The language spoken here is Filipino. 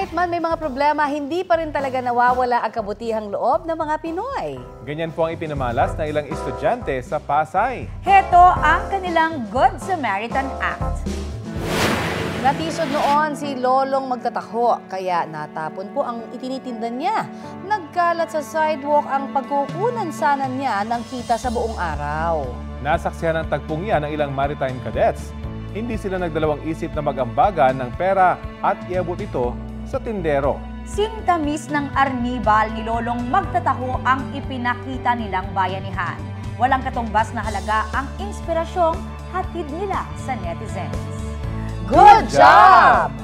Kahit man may mga problema, hindi pa rin talaga nawawala ang kabutihang loob ng mga Pinoy. Ganyan po ang ipinamalas ng ilang estudyante sa Pasay. Heto ang kanilang Good Samaritan Act. Natisod noon si Lolong magtataho, kaya natapon po ang itinitinda niya. Nagkalat sa sidewalk ang pagkukunan sana niya ng kita sa buong araw. Nasaksihan ng tagpong yan ng ilang maritime cadets. Hindi sila nagdalawang isip na mag-ambagan ng pera at iabot ito sa tindero. Sintamis ng arnibal ni Lolong magtataho ang ipinakita nilang bayanihan. Walang katumbas na halaga ang inspirasyong hatid nila sa netizens. Good job!